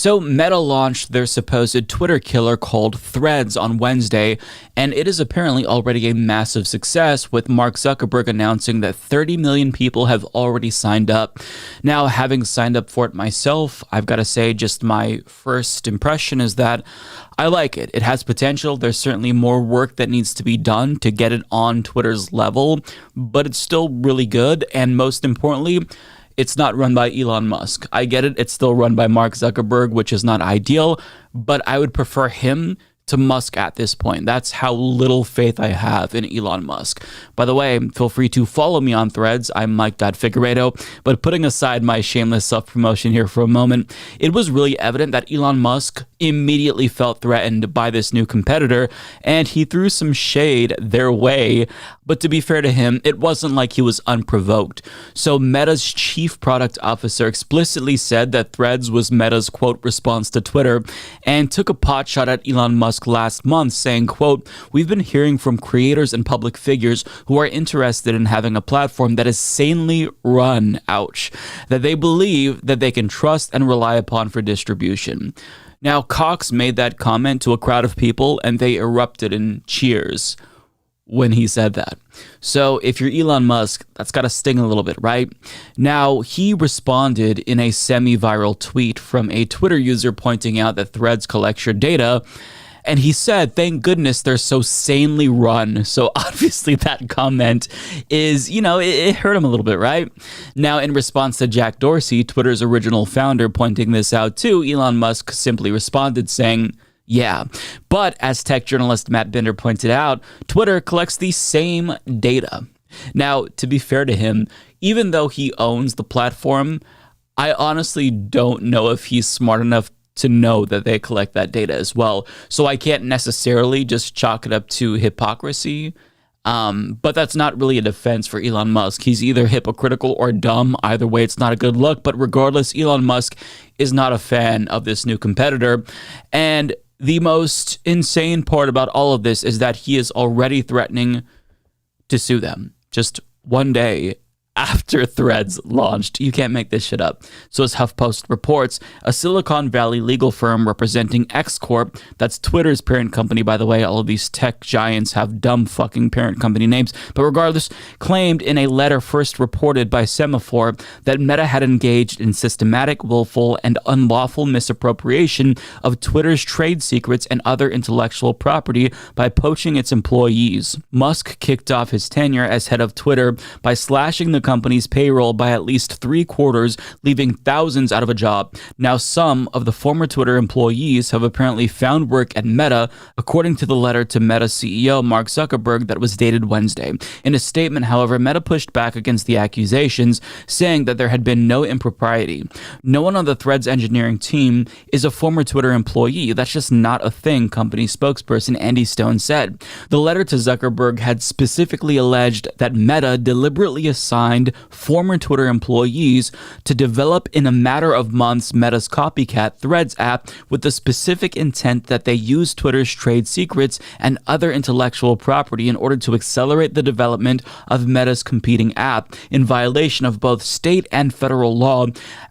So Meta launched their supposed Twitter killer called Threads on Wednesday, and it is apparently already a massive success, with Mark Zuckerberg announcing that 30 million people have already signed up. Now, having signed up for it myself, I've got to say just my first impression is that I like it. It has potential. There's certainly more work that needs to be done to get it on Twitter's level, but it's still really good, and most importantly, it's not run by Elon Musk. I get it. It's still run by Mark Zuckerberg, which is not ideal, but I would prefer him to Musk at this point. That's how little faith I have in Elon Musk. By the way, feel free to follow me on Threads. I'm Mike.Figueredo. But putting aside my shameless self-promotion here for a moment, it was really evident that Elon Musk immediately felt threatened by this new competitor, and he threw some shade their way. But to be fair to him, it wasn't like he was unprovoked. So Meta's chief product officer explicitly said that Threads was Meta's, quote, response to Twitter, and took a potshot at Elon Musk last month, saying, quote, "We've been hearing from creators and public figures who are interested in having a platform that is sanely run, ouch, that they believe that they can trust and rely upon for distribution." Now, Cox made that comment to a crowd of people, and they erupted in cheers when he said that. So if you're Elon Musk, that's got to sting a little bit, right? Now, he responded in a semi-viral tweet from a Twitter user pointing out that Threads collects your data, and he said, "Thank goodness they're so sanely run." So obviously that comment is, it hurt him a little bit, right? Now, in response to Jack Dorsey, Twitter's original founder, pointing this out too, Elon Musk simply responded saying, "Yeah, but as tech journalist Matt Binder pointed out, Twitter collects the same data." Now, to be fair to him, even though he owns the platform, I honestly don't know if he's smart enough to know that they collect that data as well. So I can't necessarily just chalk it up to hypocrisy. But that's not really a defense for Elon Musk. He's either hypocritical or dumb. Either way, it's not a good look. But regardless, Elon Musk is not a fan of this new competitor. And the most insane part about all of this is that he is already threatening to sue them just one day after Threads launched. You can't make this shit up. So as HuffPost reports, a Silicon Valley legal firm representing X Corp, that's Twitter's parent company, by the way, all of these tech giants have dumb fucking parent company names, but regardless, claimed in a letter first reported by Semaphore that Meta had engaged in systematic, willful, and unlawful misappropriation of Twitter's trade secrets and other intellectual property by poaching its employees. Musk kicked off his tenure as head of Twitter by slashing the company's payroll by at least 3/4, leaving thousands out of a job. Now, some of the former Twitter employees have apparently found work at Meta, according to the letter to Meta CEO Mark Zuckerberg that was dated Wednesday. In a statement, however, Meta pushed back against the accusations, saying that there had been no impropriety. No one on the Threads engineering team is a former Twitter employee. That's just not a thing, company spokesperson Andy Stone said. The letter to Zuckerberg had specifically alleged that Meta deliberately assigned former Twitter employees to develop in a matter of months Meta's copycat Threads app with the specific intent that they use Twitter's trade secrets and other intellectual property in order to accelerate the development of Meta's competing app in violation of both state and federal law,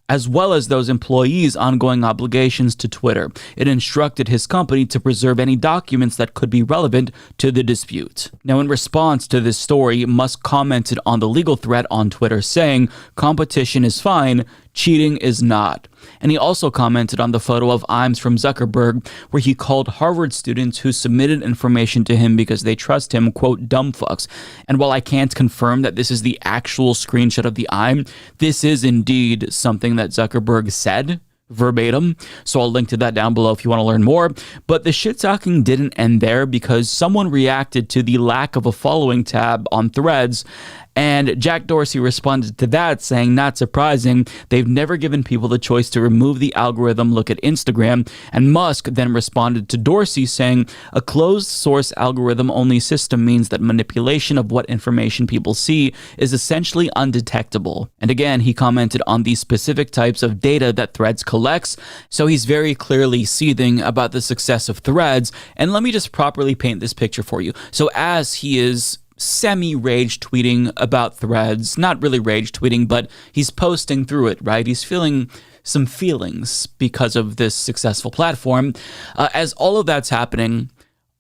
as well as those employees' ongoing obligations to Twitter. It instructed his company to preserve any documents that could be relevant to the dispute. Now, in response to this story, Musk commented on the legal threat on Twitter, saying, "Competition is fine, cheating is not." And he also commented on the photo of Imes from Zuckerberg, where he called Harvard students who submitted information to him because they trust him, quote, "dumb fucks." And while I can't confirm that this is the actual screenshot of the Ime, this is indeed something that Zuckerberg said verbatim. So I'll link to that down below if you want to learn more. But the shit talking didn't end there, because someone reacted to the lack of a following tab on Threads, and Jack Dorsey responded to that saying, "Not surprising, they've never given people the choice to remove the algorithm, look at Instagram." And Musk then responded to Dorsey saying, "A closed source algorithm only system means that manipulation of what information people see is essentially undetectable." And again, he commented on the specific types of data that Threads collects, so he's very clearly seething about the success of Threads. And let me just properly paint this picture for you. So as he is semi-rage tweeting about Threads, not really rage tweeting, but he's posting through it, right? He's feeling some feelings because of this successful platform. As all of that's happening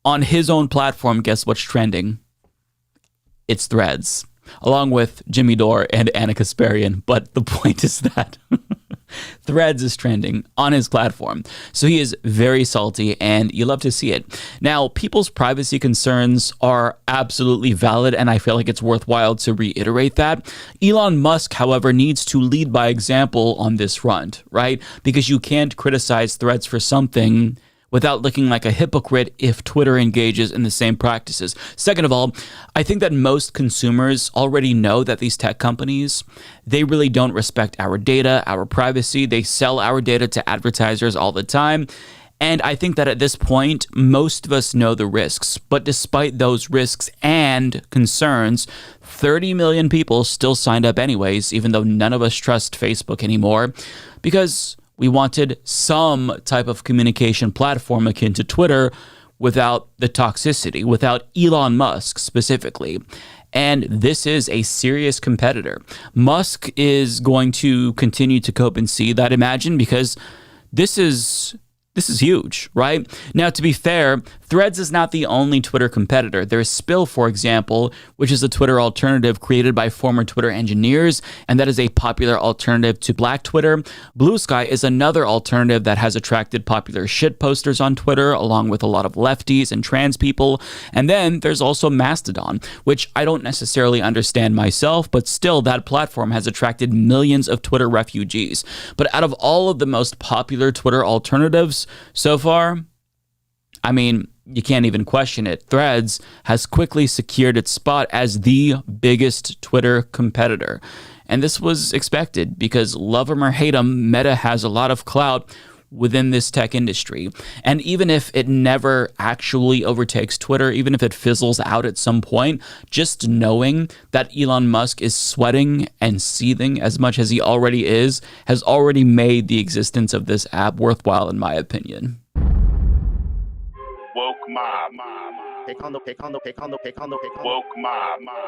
on his own platform, guess what's trending? It's Threads, along with Jimmy Dore and Anna Kasparian. But the point is that Threads is trending on his platform. So he is very salty, and you love to see it. Now, people's privacy concerns are absolutely valid, and I feel like it's worthwhile to reiterate that. Elon Musk, however, needs to lead by example on this front, right? Because you can't criticize Threads for something without looking like a hypocrite if Twitter engages in the same practices. Second of all, I think that most consumers already know that these tech companies, they really don't respect our data, our privacy. They sell our data to advertisers all the time. And I think that at this point, most of us know the risks. But despite those risks and concerns, 30 million people still signed up anyways, even though none of us trust Facebook anymore, because we wanted some type of communication platform akin to Twitter without the toxicity, without Elon Musk specifically. And this is a serious competitor. Musk is going to continue to cope and seethe, I'd imagine, because this is huge, right? Now, to be fair, Threads is not the only Twitter competitor. There's Spill, for example, which is a Twitter alternative created by former Twitter engineers, and that is a popular alternative to Black Twitter. Blue Sky is another alternative that has attracted popular shit posters on Twitter, along with a lot of lefties and trans people. And then there's also Mastodon, which I don't necessarily understand myself, but still that platform has attracted millions of Twitter refugees. But out of all of the most popular Twitter alternatives so far, I mean, you can't even question it. Threads has quickly secured its spot as the biggest Twitter competitor. And this was expected because, love 'em or hate 'em, Meta has a lot of clout within this tech industry. And even if it never actually overtakes Twitter, even if it fizzles out at some point, just knowing that Elon Musk is sweating and seething as much as he already is has already made the existence of this app worthwhile, in my opinion. Woke mob. Woke mob.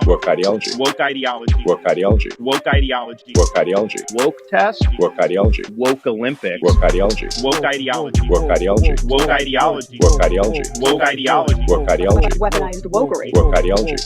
Woke ideology. Woke ideology. Woke ideology. Woke ideology. Woke ideology. Woke test. Woke ideology. Woke Olympics. Woke ideology. Woke ideology. Woke ideology. Woke ideology. Woke ideology. Woke ideology. Woke ideology. Weaponized wokery. Woke ideology.